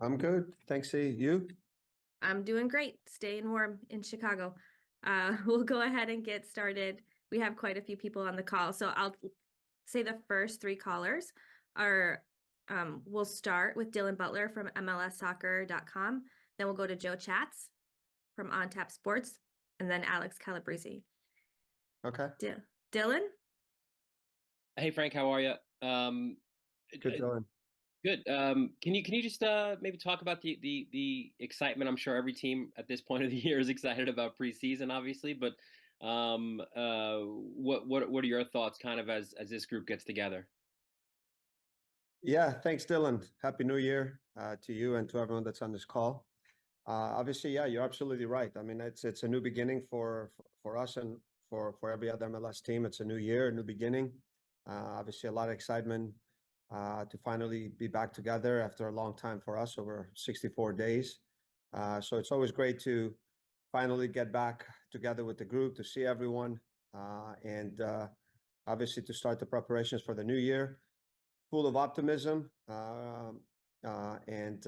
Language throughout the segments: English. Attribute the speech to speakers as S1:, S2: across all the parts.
S1: I'm good. Thanks. See you.
S2: I'm doing great, staying warm in Chicago. We'll go ahead and get started. We have quite a few people on the call, so I'll say the first three callers are, we'll start with Dylan Butler from MLSsoccer.com. Then we'll go to Joe Chats from On Tap Sports, and then Alex Calabrese.
S1: Okay.
S2: Dylan?
S3: Hey Frank, how are you?
S1: Good going.
S3: Good. Can you just maybe talk about the excitement? I'm sure every team at this point of the year is excited about preseason, obviously, but what are your thoughts kind of as this group gets together?
S1: Yeah. Thanks, Dylan. Happy New Year to you and to everyone that's on this call. Obviously, yeah, you're absolutely right. I mean, it's a new beginning for us and for every other MLS team. It's a new year, a new beginning. Obviously, a lot of excitement to finally be back together after a long time for us, over 64 days. So it's always great to finally get back together with the group, to see everyone, and obviously to start the preparations for the new year, full of optimism, and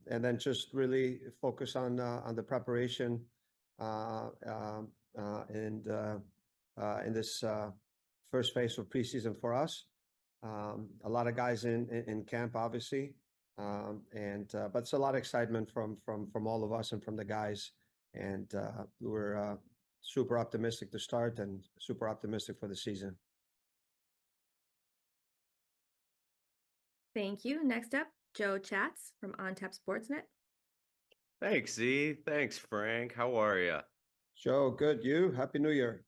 S1: then just really focus on the preparation and in this first phase of preseason for us. A lot of guys in camp, obviously, but it's a lot of excitement from all of us and from the guys, and we're super optimistic to start and super optimistic for the season.
S2: Thank you. Next up, Joe Chats from On Tap Sportsnet.
S4: Thanks, Z. Thanks, Frank. How are you?
S1: Joe, good. You? Happy New Year.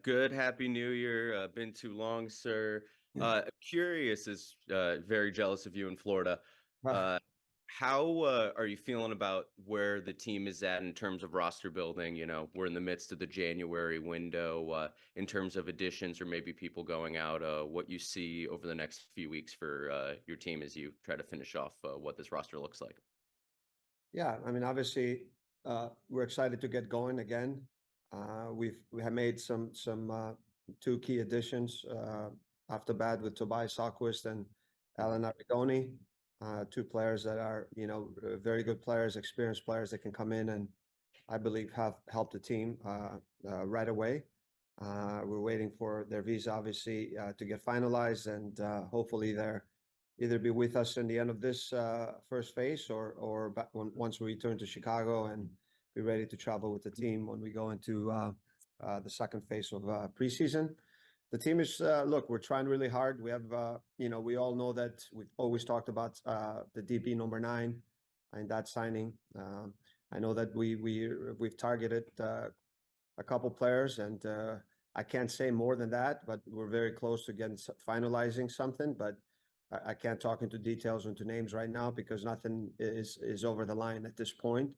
S4: Good. Happy New Year. Been too long, sir. Curious is very jealous of you in Florida. How are you feeling about where the team is at in terms of roster building? You know, we're in the midst of the January window in terms of additions or maybe people going out. What you see over the next few weeks for your team as you try to finish off what this roster looks like?
S1: Yeah, I mean, obviously, we're excited to get going again. We have made some two key additions off the bat with Tobias Alquist and Alan Arrigoni, two players that are, very good players, experienced players that can come in and I believe have helped the team right away. We're waiting for their visa, obviously, to get finalized, and hopefully they're either be with us in the end of this first phase or once we return to Chicago and be ready to travel with the team when we go into the second phase of preseason. The team is, look, we're trying really hard. We have, we all know that we've always talked about the DB number 9 and that signing. I know that we've targeted a couple players, and I can't say more than that, but we're very close to finalizing something. But I can't talk into details, into names right now because nothing is over the line at this point.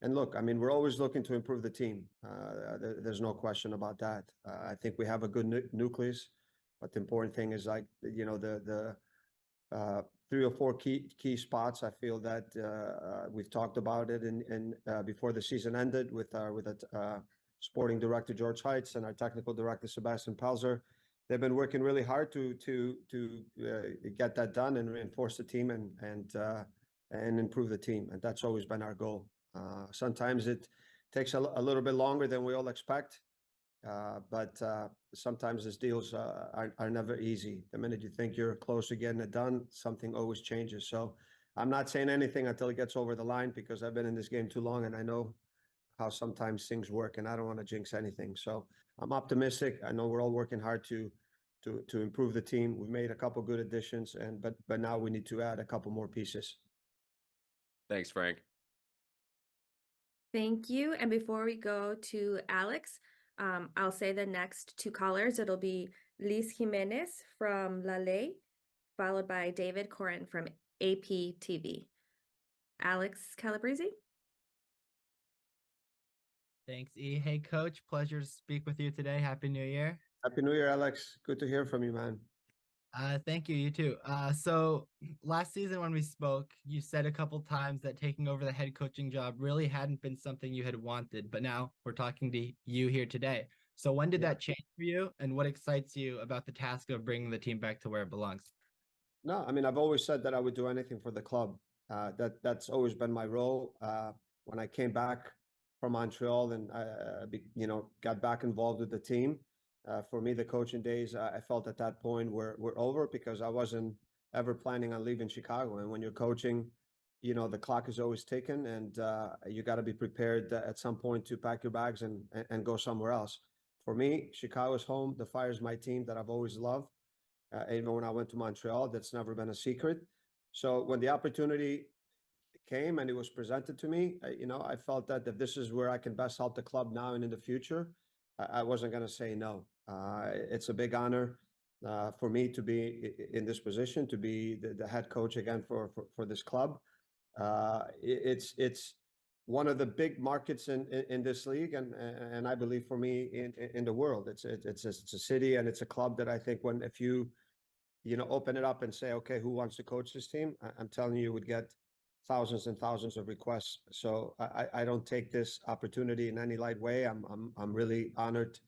S1: And look, I mean, we're always looking to improve the team. There's no question about that. I think we have a good nucleus, but the important thing is the 3 or 4 key spots. I feel that we've talked about it in before the season ended with our sporting director George Heitz and our technical director Sebastian Palzer. They've been working really hard to get that done and reinforce the team and improve the team, and that's always been our goal. Sometimes it takes a little bit longer than we all expect, but sometimes these deals are never easy. The minute you think you're close to getting it done, something always changes. So I'm not saying anything until it gets over the line because I've been in this game too long and I know how sometimes things work, and I don't want to jinx anything. So I'm optimistic. I know we're all working hard to improve the team. We've made a couple good additions, but now we need to add a couple more pieces.
S4: Thanks, Frank.
S2: Thank you. And before we go to Alex, I'll say the next 2 callers. It'll be Liz Jimenez from La Ley, followed by David Corin from APTV. Alex Calabrese.
S5: Thanks, E. Hey, Coach. Pleasure to speak with you today. Happy New Year.
S1: Happy New Year, Alex. Good to hear from you, man.
S5: Thank you. You too. So last season when we spoke, you said a couple times that taking over the head coaching job really hadn't been something you had wanted, but now we're talking to you here today. So when did that change for you, and what excites you about the task of bringing the team back to where it belongs?
S1: No, I mean, I've always said that I would do anything for the club. That's always been my role. When I came back from Montreal and got back involved with the team, for me, the coaching days, I felt at that point were over because I wasn't ever planning on leaving Chicago. And when you're coaching, the clock is always ticking, and you got to be prepared at some point to pack your bags and go somewhere else. For me, Chicago's home. The Fire is my team that I've always loved. Even when I went to Montreal, that's never been a secret. So when the opportunity came and it was presented to me, I felt that if this is where I can best help the club now and in the future, I wasn't going to say no. It's a big honor for me to be in this position, to be the head coach again for this club. It's one of the big markets in this league, and I believe for me in the world. It's a city and it's a club that I think if you open it up and say, okay, who wants to coach this team? I'm telling you, would get thousands and thousands of requests. So I don't take this opportunity in any light way. I'm really honored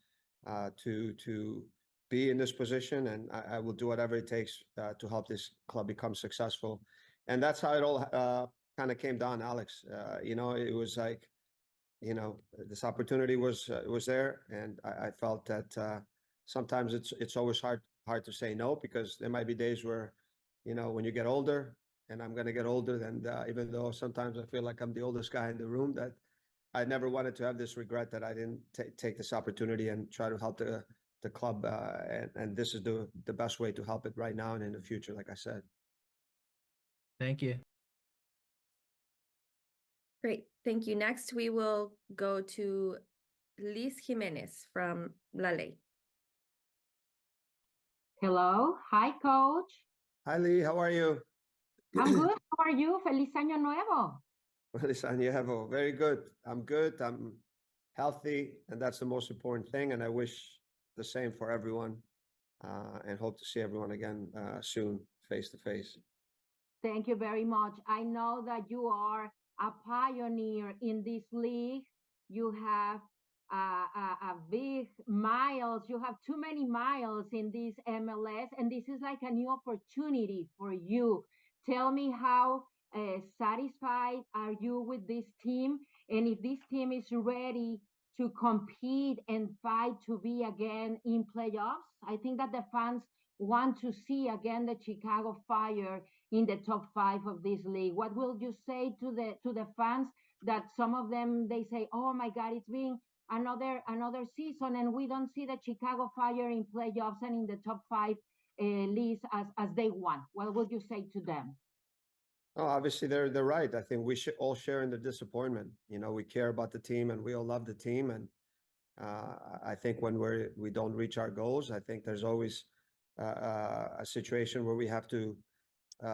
S1: to be in this position, and I will do whatever it takes to help this club become successful. And that's how it all kind of came down, Alex. It was like, this opportunity was there, and I felt that sometimes it's always hard to say no, because there might be days where, when you get older, and I'm going to get older, and even though sometimes I feel like I'm the oldest guy in the room, that I never wanted to have this regret that I didn't take this opportunity and try to help the club. And this is the best way to help it right now and in the future, like I said.
S5: Thank you.
S2: Great. Thank you. Next, we will go to Liz Jimenez from La Ley.
S6: Hello. Hi, Coach.
S1: Hi, Lee. How are you?
S6: I'm good. How are you? Feliz Año Nuevo.
S1: Feliz Año Nuevo. Very good. I'm good. I'm healthy, and that's the most important thing. And I wish the same for everyone, and hope to see everyone again soon, face to face.
S6: Thank you very much. I know that you are a pioneer in this league. You have a big miles. You have too many miles in this MLS, and this is like a new opportunity for you. Tell me how satisfied are you with this team, and if this team is ready to compete and fight to be again in playoffs. I think that the fans want to see again the Chicago Fire in the top 5 of this league. What will you say to the fans that some of them, they say, oh my God, it's been another season and we don't see the Chicago Fire in playoffs and in the top 5 list as they want? What would you say to them?
S1: Oh, obviously they're right. I think we should all share in the disappointment. We care about the team and we all love the team. And I think when we don't reach our goals, I think there's always a situation where we have to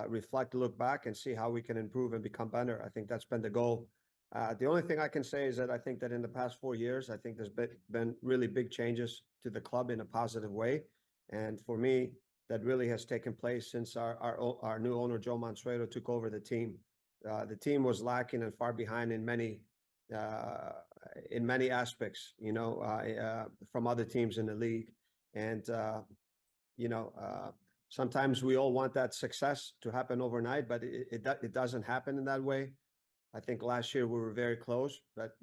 S1: reflect, look back, and see how we can improve and become better. I think that's been the goal. The only thing I can say is that I think that in the past 4 years, I think there's been really big changes to the club in a positive way. And for me, that really has taken place since our new owner, Joe Mansueto, took over the team. The team was lacking and far behind in many aspects, from other teams in the league. And, sometimes we all want that success to happen overnight, but it doesn't happen in that way. I think last year we were very close, but,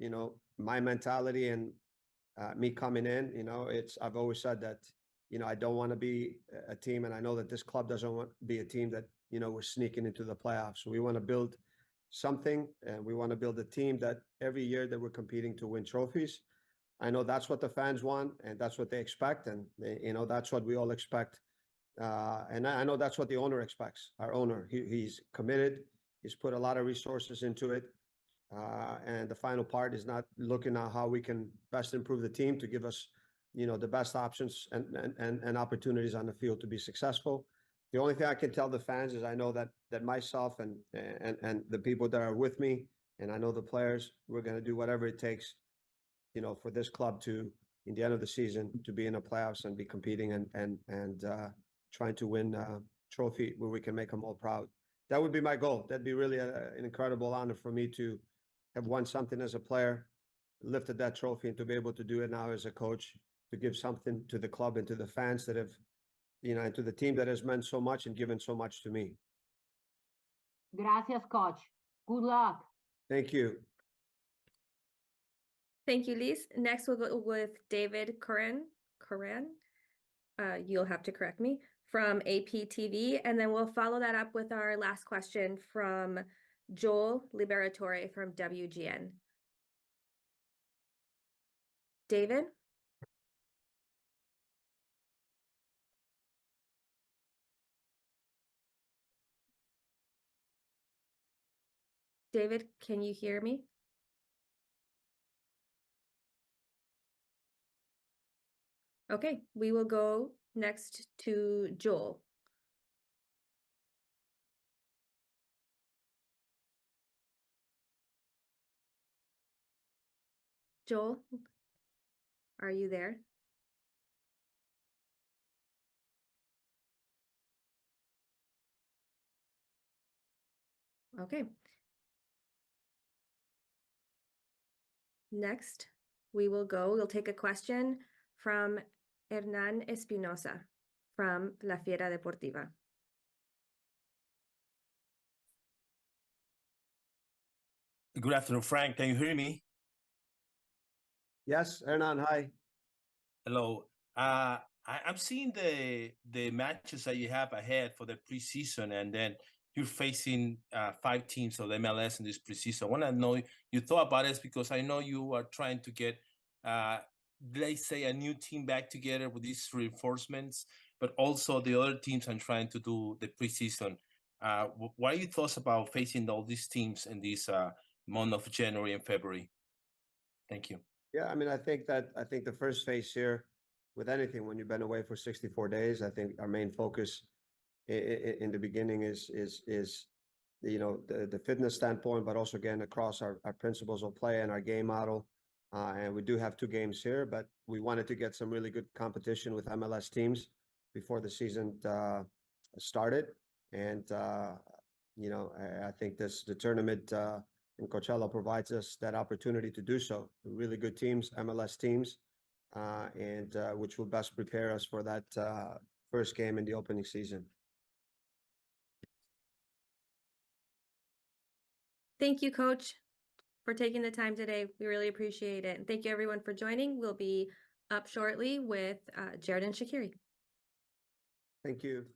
S1: my mentality and me coming in, I've always said that, I don't want to be a team, and I know that this club doesn't want to be a team that, we're sneaking into the playoffs. So we want to build something, and we want to build a team that every year that we're competing to win trophies. I know that's what the fans want, and that's what they expect, and that's what we all expect. And I know that's what the owner expects. Our owner, he's committed. He's put a lot of resources into it. And the final part is not looking at how we can best improve the team to give us, the best options and opportunities on the field to be successful. The only thing I can tell the fans is I know that myself and the people that are with me, and I know the players, we're going to do whatever it takes, for this club to, in the end of the season, to be in the playoffs and be competing and trying to win a trophy where we can make them all proud. That would be my goal. That'd be really an incredible honor for me to have won something as a player, lifted that trophy, and to be able to do it now as a coach, to give something to the club and to the fans that have, and to the team that has meant so much and given so much to me.
S6: Gracias, coach. Good luck.
S1: Thank you.
S2: Thank you, Liz. Next, we'll go with David Coran. You'll have to correct me, from APTV, and then we'll follow that up with our last question from Joel Liberatore from WGN. David? David, can you hear me? Okay, we will go next to Joel. Joel, are you there? Okay. Next, we'll take a question from Hernan Espinosa from La Fiera Deportiva.
S7: Good afternoon, Frank. Can you hear me?
S1: Yes, Hernan, hi.
S7: Hello. I'm seeing the matches that you have ahead for the preseason, and then you're facing 5 teams of the MLS in this preseason. I want to know your thought about this, because I know you are trying to get, let's say, a new team back together with these reinforcements, but also the other teams are trying to do the preseason. What are your thoughts about facing all these teams in this month of January and February? Thank you.
S1: Yeah, I mean, I think the first phase here, with anything, when you've been away for 64 days, I think our main focus in the beginning is the fitness standpoint, but also again across our principles of play and our game model. And we do have 2 games here, but we wanted to get some really good competition with MLS teams before the season started. And I think the tournament in Coachella provides us that opportunity to do so. Really good teams, MLS teams, and which will best prepare us for that first game in the opening season.
S2: Thank you, Coach, for taking the time today. We really appreciate it. And thank you, everyone, for joining. We'll be up shortly with Xherdan Shaqiri.
S1: Thank you.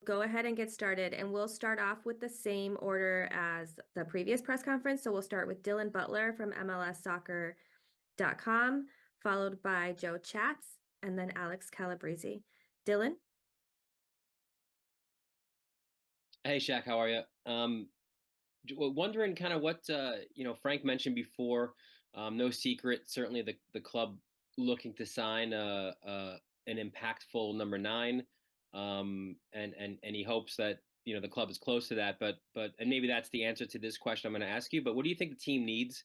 S2: go ahead and get started, and we'll start off with the same order as the previous press conference. So we'll start with Dylan Butler from MLSsoccer.com, followed by Joe Chats, and then Alex Calabrese. Dylan?
S3: Hey, Shaq, how are you? Wondering kind of what Frank mentioned before. No secret, certainly the club looking to sign an impactful number 9, and he hopes that the club is close to that. But and maybe that's the answer to this question I'm going to ask you. But what do you think the team needs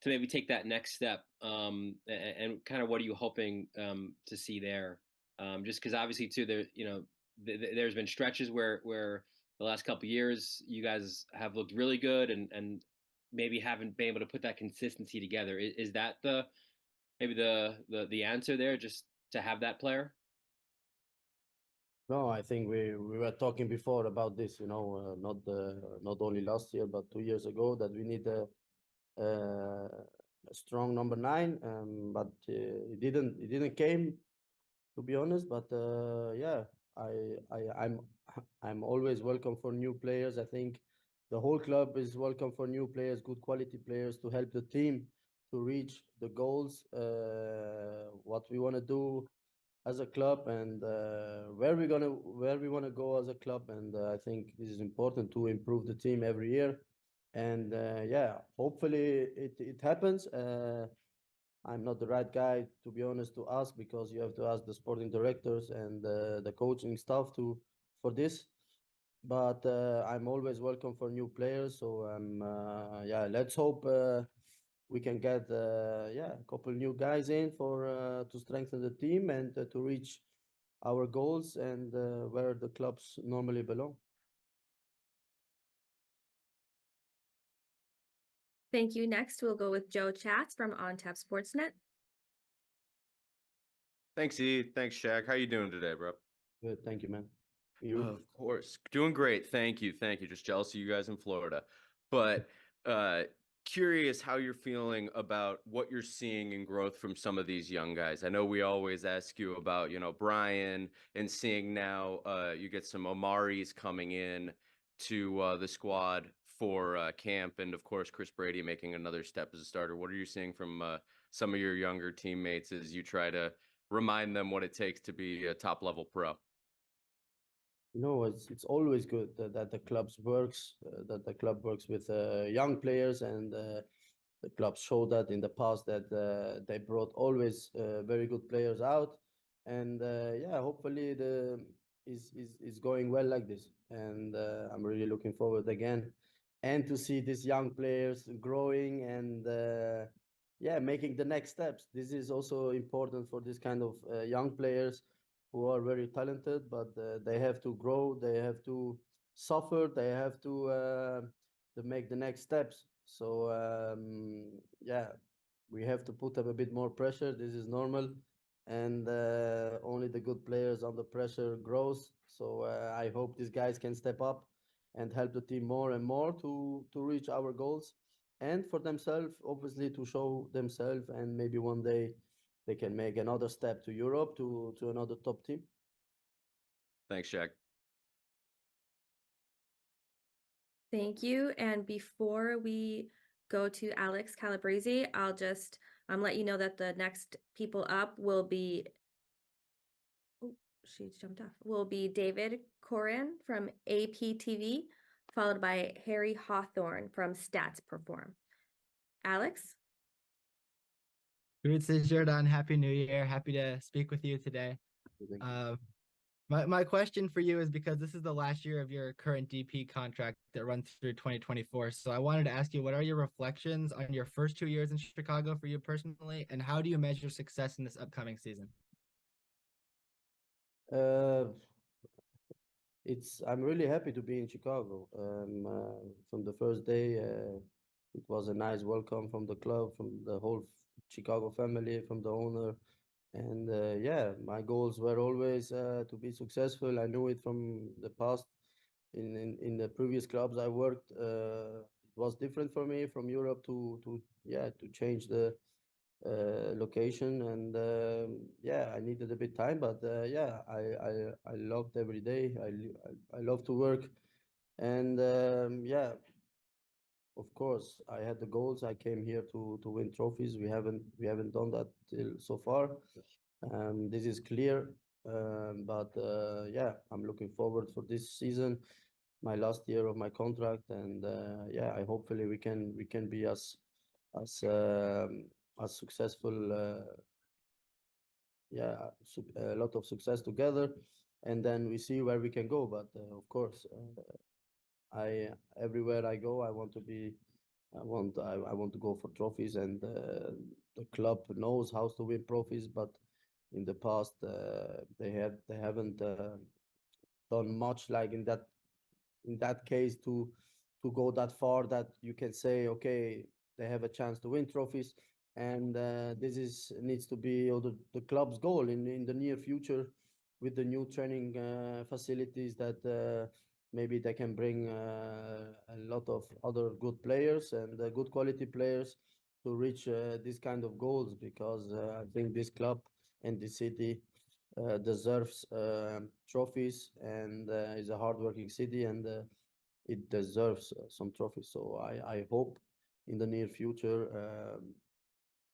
S3: to maybe take that next step? And kind of what are you hoping to see there? Just because obviously too, there's been stretches where the last couple of years you guys have looked really good and maybe haven't been able to put that consistency together. Is that maybe the answer there, just to have that player?
S8: No, I think we were talking before about this, not only last year but 2 years ago, that we need a strong number 9, but it didn't came, to be honest. But yeah, I'm always welcome for new players. I think the whole club is welcome for new players, good quality players, to help the team to reach the goals, what we want to do as a club, and where we want to go as a club. And I think this is important to improve the team every year. And yeah, hopefully it happens. I'm not the right guy, to be honest, to ask, because you have to ask the sporting directors and the coaching staff for this. But I'm always welcome for new players. So yeah, let's hope we can get a couple new guys in for to strengthen the team and to reach our goals and where the clubs normally belong.
S2: Thank you. Next, we'll go with Joe Chats from OnTap Sportsnet.
S4: Thanks, E. Thanks, Shaq. How you doing today, bro?
S8: Good, thank you, man. You?
S4: Of course. Doing great. Thank you. Just jealous of you guys in Florida. But curious how you're feeling about what you're seeing in growth from some of these young guys. I know we always ask you about, Brian, and seeing now you get some Omaris coming in to the squad for camp, and of course Chris Brady making another step as a starter. What are you seeing from some of your younger teammates as you try to remind them what it takes to be a top level pro?
S8: It's always good that the club works with young players, and the club showed that in the past, that they brought always very good players out. And yeah, hopefully is going well like this. And I'm really looking forward again and to see these young players growing and yeah, making the next steps. This is also important for this kind of young players who are very talented, but they have to grow, they have to suffer, they have to make the next steps. So yeah, we have to put up a bit more pressure. This is normal, and only the good players under pressure grows. So I hope these guys can step up and help the team more and more to reach our goals, and for themselves, obviously, to show themselves, and maybe one day they can make another step to Europe, to another top team.
S4: Thanks, Shaq.
S2: Thank you. And before we go to Alex Calabrese, I'll just let you know that the next people up will be, oh, she jumped off, will be David Corin from APTV, followed by Harry Hawthorne from Stats Perform. Alex?
S5: Grüezi, Xherdan. Happy New Year. Happy to speak with you today. My question for you is, because this is the last year of your current DP contract that runs through 2024. So I wanted to ask you, what are your reflections on your first 2 years in Chicago for you personally, and how do you measure success in this upcoming season?
S8: I'm really happy to be in Chicago. From the first day, it was a nice welcome from the club, from the whole Chicago family, from the owner. And yeah, my goals were always to be successful. I knew it from the past. In the previous clubs I worked, it was different for me from Europe to change the location, and yeah, I needed a bit time, but yeah, I loved every day. I love to work, and yeah, of course, I had the goals. I came here to win trophies. We haven't done that till so far. This is clear. But yeah, I'm looking forward for this season, my last year of my contract, and yeah, I hopefully we can be as as successful. Yeah, a lot of success together, and then we see where we can go. But of course, I everywhere I go, I want to be. I want to go for trophies, and the club knows how to win trophies, but in the past they haven't done much like in that case to go that far that you can say, okay, they have a chance to win trophies, and this is needs to be the club's goal in the near future, with the new training facilities, that maybe they can bring a lot of other good players and good quality players to reach this kind of goals, because I think this club and the city deserves trophies, and is a hardworking city, and it deserves some trophies. So I hope in the near future,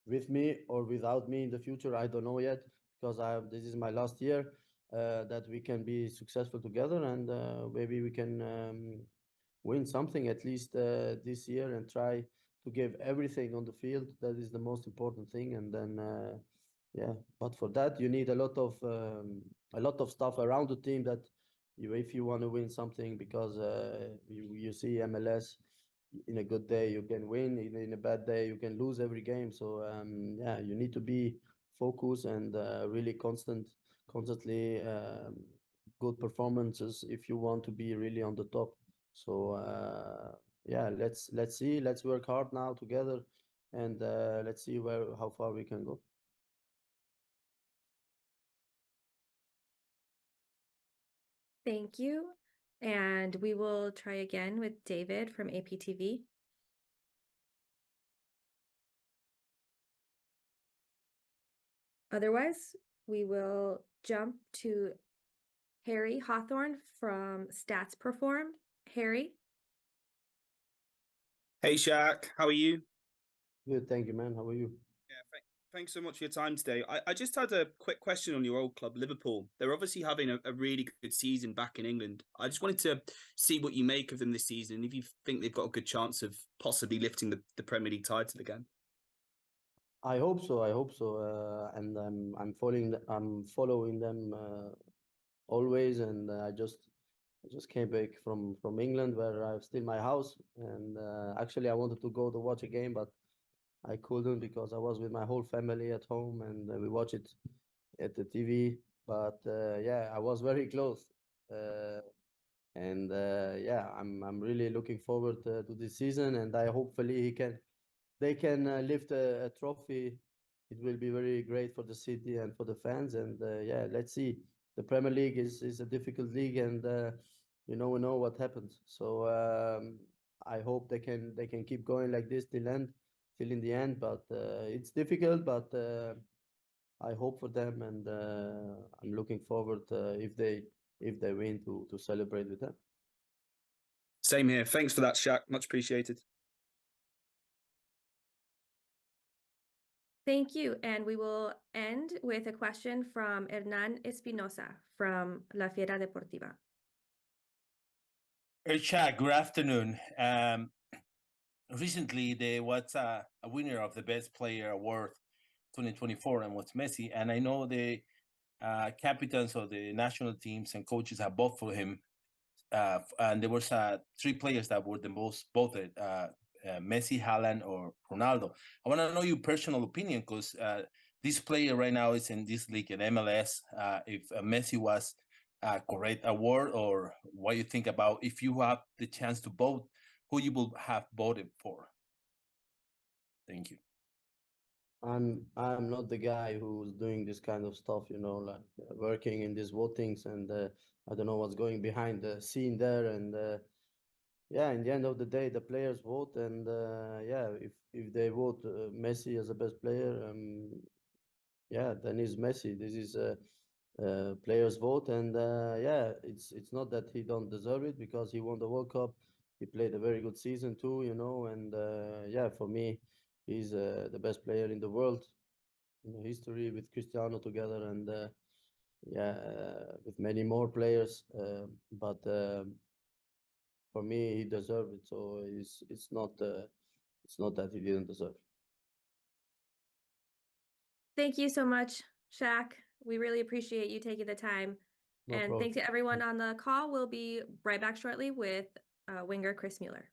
S8: with me or without me in the future, I don't know yet, because this is my last year, that we can be successful together, and maybe we can win something at least this year, and try to give everything on the field. That is the most important thing, and then yeah. But for that, you need a lot of stuff around the team, that if you want to win something, because you see MLS, in a good day you can win, in a bad day you can lose every game. So yeah, you need to be focused, and really constantly good performances if you want to be really on the top. So yeah, let's see, let's work hard now together, and let's see how far we can go.
S2: Thank you. And we will try again with David from APTV. Otherwise, we will jump to Harry Hawthorne from Stats Perform. Harry?
S9: Hey Shaq, how are you?
S8: Good, thank you, man. How are you?
S9: Yeah, thanks so much for your time today. I just had a quick question on your old club, Liverpool. They're obviously having a really good season back in England. I just wanted to see what you make of them this season, and if you think they've got a good chance of possibly lifting the Premier League title again.
S8: I hope so. I hope so. And I'm following them always. And I just came back from England, where I've still my house. And actually, I wanted to go to watch a game, but I couldn't, because I was with my whole family at home, and we watch it at the TV. But yeah, I was very close. And yeah, I'm really looking forward to this season, and I hopefully they can lift a trophy. It will be very great for the city and for the fans. And yeah, let's see. The Premier League is a difficult league, and we know what happens. So I hope they can keep going like this till in the end. But it's difficult. But I hope for them, and I'm looking forward, if they win, to celebrate with them.
S9: Same here. Thanks for that, Shaq. Much appreciated.
S2: Thank you. And we will end with a question from Hernan Espinosa from La Fiera Deportiva.
S7: Hey, Shaq, good afternoon. Recently, there was a winner of the Best Player Award 2024, and was Messi. And I know the captains of the national teams and coaches have voted for him. And there was 3 players that were the most voted: Messi, Haaland, or Ronaldo. I want to know your personal opinion, because this player right now is in this league in MLS. If Messi was a correct award, or what you think about, if you have the chance to vote, who you will have voted for? Thank you.
S8: I'm not the guy who's doing this kind of stuff, like working in these votings, and I don't know what's going behind the scene there. And yeah, in the end of the day, the players vote, and yeah, if they vote Messi as the best player, yeah, then it's Messi. This is players vote, and yeah, it's not that he don't deserve it because he won the World Cup. He played a very good season too, you know, and yeah, for me, he's the best player in the world in the history with Cristiano together, and yeah, with many more players. But for me, he deserved it. So it's not that he didn't deserve.
S2: Thank you so much, Shaq. We really appreciate you taking the time.
S8: No
S2: And
S8: problem.
S2: thanks to everyone on the call. We'll be right back shortly with winger Chris Mueller.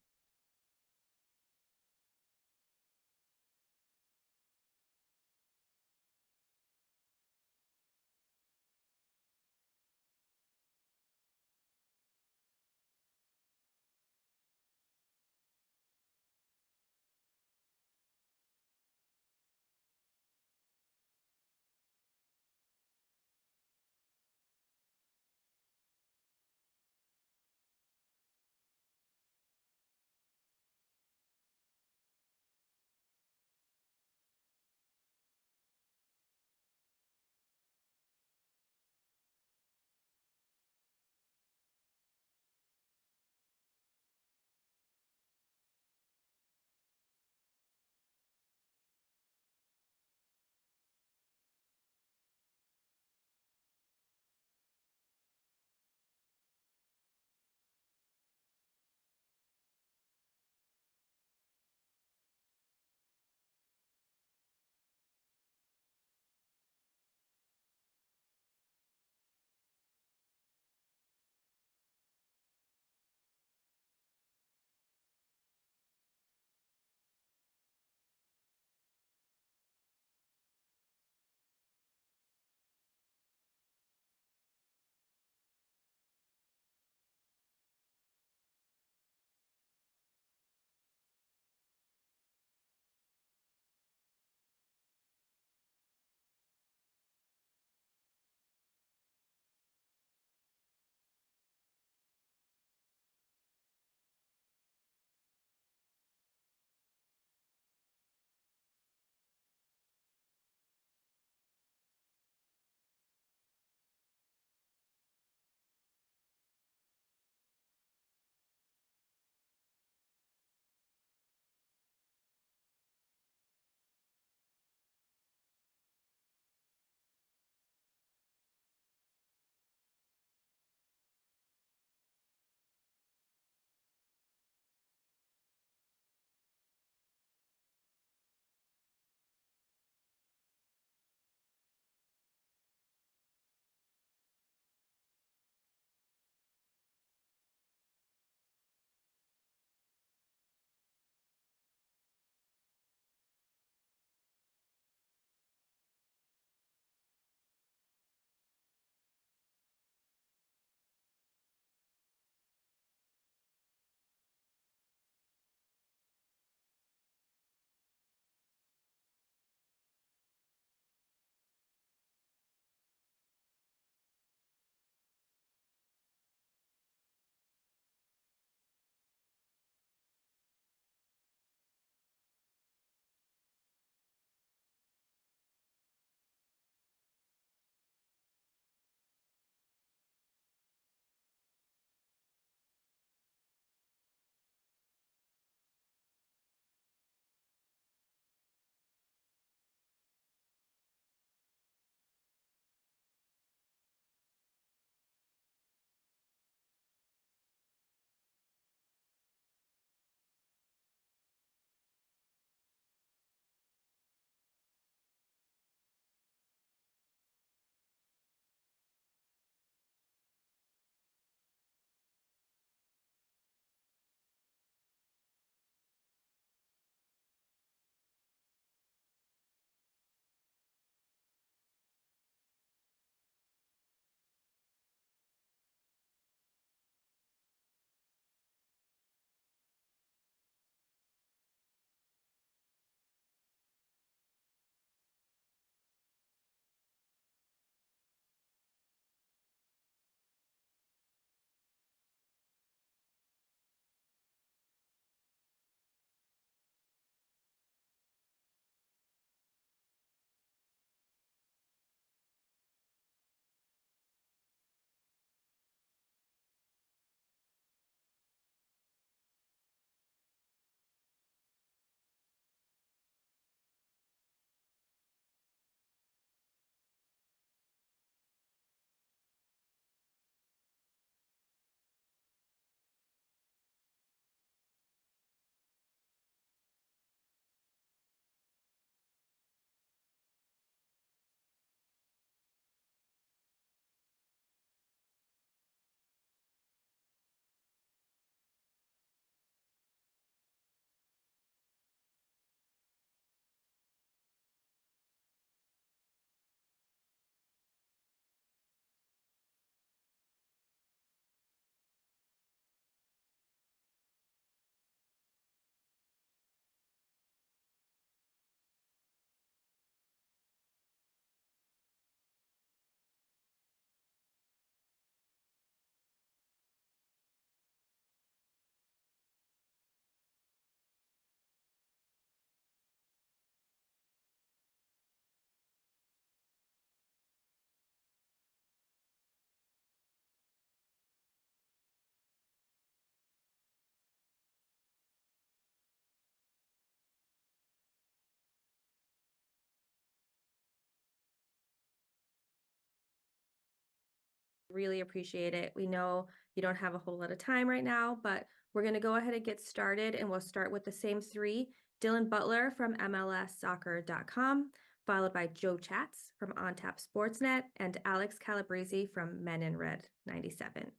S2: really appreciate it. We know you don't have a whole lot of time right now, but we're going to go ahead and get started, and we'll start with the same three. Dylan Butler from MLSsoccer.com, followed by Joe Chats from OnTap Sportsnet, and Alex Calabrese from Men in Red 97.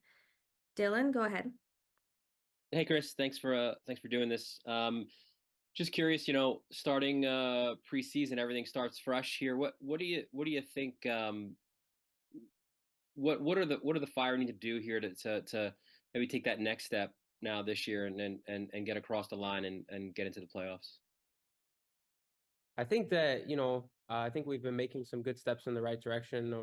S2: Dylan, go ahead.
S3: Hey, Chris, thanks for doing this. Just curious, starting preseason, everything starts fresh here. What do you think? What are the Fire need to do here to maybe take that next step now this year and get across the line and get into the playoffs?
S10: I think that, I think we've been making some good steps in the right direction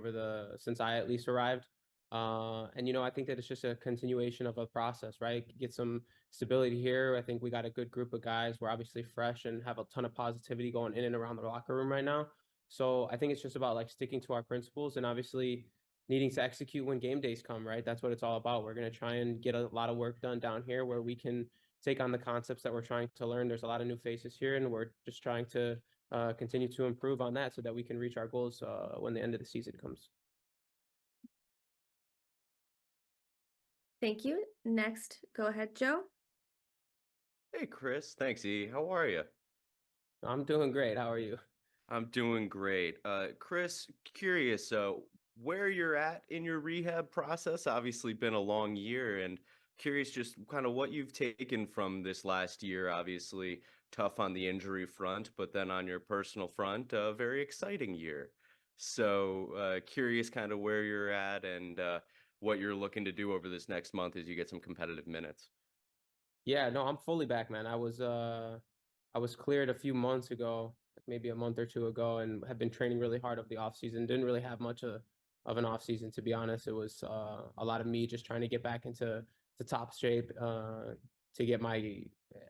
S10: since I at least arrived. And, I think that it's just a continuation of a process, right? Get some stability here. I think we got a good group of guys. We're obviously fresh and have a ton of positivity going in and around the locker room right now. So I think it's just about like sticking to our principles and obviously needing to execute when game days come, right? That's what it's all about. We're going to try and get a lot of work done down here where we can take on the concepts that we're trying to learn. There's a lot of new faces here, and we're just trying to continue to improve on that so that we can reach our goals when the end of the season comes.
S2: Thank you. Next, go ahead, Joe.
S4: Hey, Chris. Thanks, E. How are you?
S10: I'm doing great. How are you?
S4: I'm doing great. Chris, curious, where you're at in your rehab process. Obviously been a long year, and curious just kind of what you've taken from this last year. Obviously tough on the injury front, but then on your personal front, a very exciting year. So curious kind of where you're at and what you're looking to do over this next month as you get some competitive minutes.
S10: Yeah, no, I'm fully back, man. I was cleared a few months ago, maybe a month or two ago, and have been training really hard over the off season. Didn't really have much of an off season, to be honest. It was a lot of me just trying to get back into the top shape to get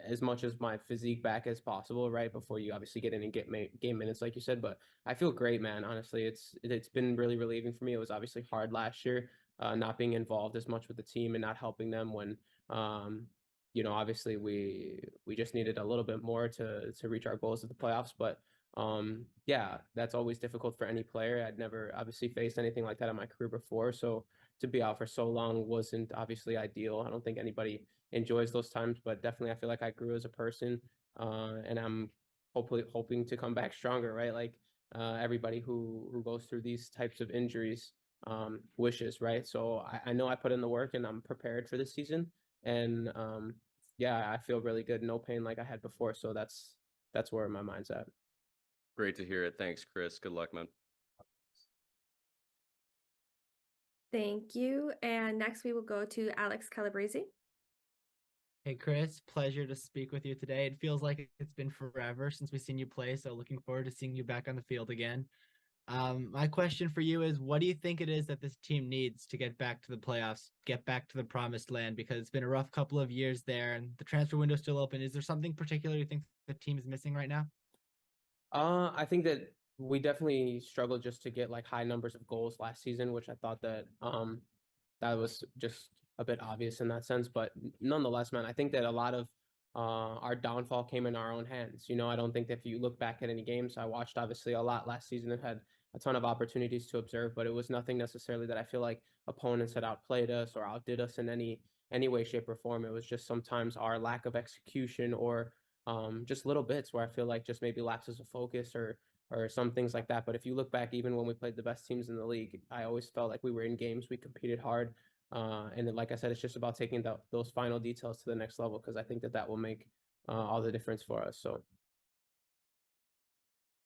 S10: as much as my physique back as possible, right before you obviously get in and get game minutes, like you said. But I feel great, man. Honestly, it's been really relieving for me. It was obviously hard last year, not being involved as much with the team and not helping them when obviously we just needed a little bit more to reach our goals of the playoffs. But yeah, that's always difficult for any player. I'd never obviously faced anything like that in my career before. So to be out for so long wasn't obviously ideal. I don't think anybody enjoys those times, but definitely I feel like I grew as a person, and I'm hoping to come back stronger, right? Like everybody who goes through these types of injuries wishes, right? So I know I put in the work and I'm prepared for this season. And yeah, I feel really good. No pain like I had before. So that's where my mind's at.
S4: Great to hear it. Thanks, Chris. Good luck, man.
S2: Thank you. And next we will go to Alex Calabrese.
S5: Hey, Chris, pleasure to speak with you today. It feels like it's been forever since we've seen you play, so looking forward to seeing you back on the field again. My question for you is, what do you think it is that this team needs to get back to the playoffs, get back to the promised land? Because it's been a rough couple of years there and the transfer window is still open. Is there something particular you think the team is missing right now?
S10: I think that we definitely struggled just to get like high numbers of goals last season, which I thought that that was just a bit obvious in that sense. But nonetheless, man, I think that a lot of our downfall came in our own hands. I don't think that if you look back at any games, I watched obviously a lot last season and had a ton of opportunities to observe, but it was nothing necessarily that I feel like opponents had outplayed us or outdid us in any way, shape, or form. It was just sometimes our lack of execution or just little bits where I feel like just maybe lapses of focus or some things like that. But if you look back, even when we played the best teams in the league, I always felt like we were in games, we competed hard. And then, like I said, it's just about taking those final details to the next level, because I think that will make all the difference for us. So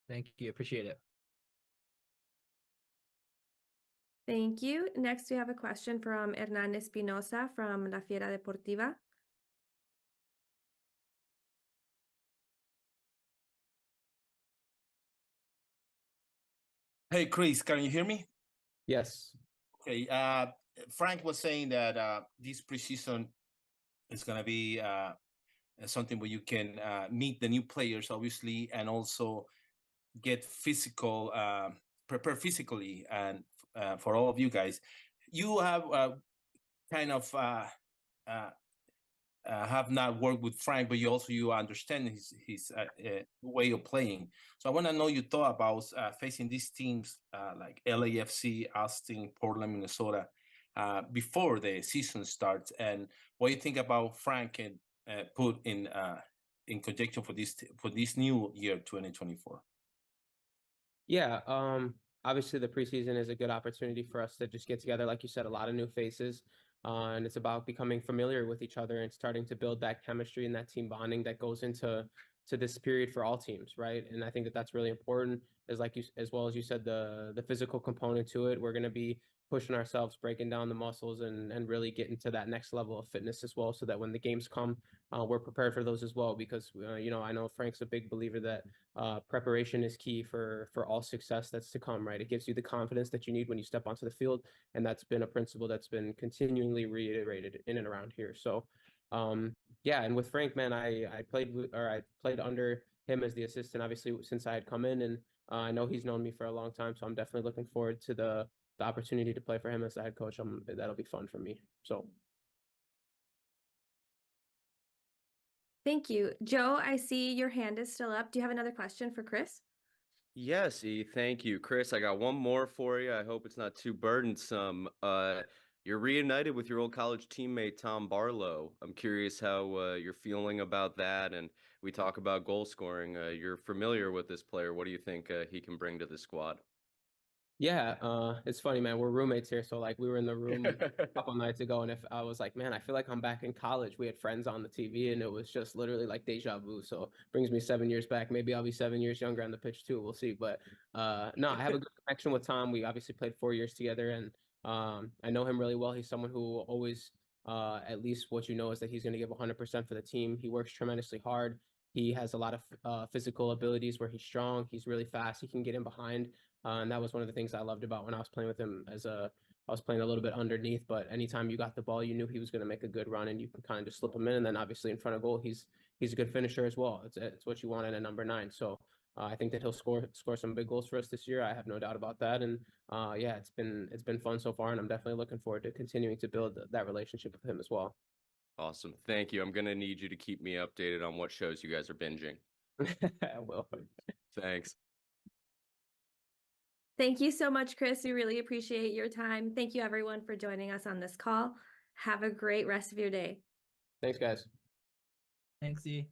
S5: thank you. Appreciate it.
S2: Thank you. Next, we have a question from Hernan Espinosa from La Fiera Deportiva.
S7: Hey, Chris, can you hear me?
S10: yes.
S7: Okay. Frank was saying that this preseason is going to be something where you can meet the new players, obviously, and also get physical, prepare physically, and for all of you guys, you have kind of have not worked with Frank, but you understand his way of playing. So I want to know your thought about facing these teams like LAFC, Austin, Portland, Minnesota, before the season starts, and what you think about Frank and put in conjunction for this new year 2024.
S10: Yeah, obviously the preseason is a good opportunity for us to just get together, like you said, a lot of new faces, and it's about becoming familiar with each other and starting to build that chemistry and that team bonding that goes into this period for all teams, right? And I think that that's really important. Is like you, as well as you said, the physical component to it. We're going to be pushing ourselves, breaking down the muscles, and really getting to that next level of fitness as well, so that when the games come, we're prepared for those as well. Because you know, I know Frank's a big believer that preparation is key for all success that's to come, right? It gives you the confidence that you need when you step onto the field, and that's been a principle that's been continually reiterated in and around here. So yeah, and with Frank, man, I played under him as the assistant, obviously, since I had come in, and I know he's known me for a long time, so I'm definitely looking forward to the opportunity to play for him as the head coach. That'll be fun for me. So
S2: Thank you. Joe, I see your hand is still up. Do you have another question for Chris?
S4: Yes, E, thank you. Chris, I got one more for you. I hope it's not too burdensome. You're reunited with your old college teammate, Tom Barlow. I'm curious how you're feeling about that. And we talk about goal scoring. You're familiar with this player. What do you think he can bring to the squad?
S10: yeah, it's funny, man. We're roommates here, so like we were in the room a couple nights ago, and if I was like, man, I feel like I'm back in college. We had friends on the TV, and it was just literally like deja vu. So brings me 7 years back. Maybe I'll be 7 years younger on the pitch too. We'll see. But no, I have a good connection with Tom. We obviously played 4 years together, and I know him really well. He's someone who always, at least what you know is that he's going to give 100% for the team. He works tremendously hard. He has a lot of physical abilities where he's strong. He's really fast. He can get in behind. And that was one of the things I loved about when I was playing with him I was playing a little bit underneath, but anytime you got the ball, you knew he was going to make a good run and you can kind of just slip him in. And then obviously in front of goal, he's a good finisher as well. It's what you want in a number 9. So I think that he'll score some big goals for us this year. I have no doubt about that. And yeah, it's been fun so far, and I'm definitely looking forward to continuing to build that relationship with him as well.
S4: Awesome. Thank you. I'm going to need you to keep me updated on what shows you guys are binging.
S10: I will.
S4: Thanks.
S2: Thank you so much, Chris. We really appreciate your time. Thank you, everyone, for joining us on this call. Have a great rest of your day.
S10: Thanks, guys.
S5: Thanks, E.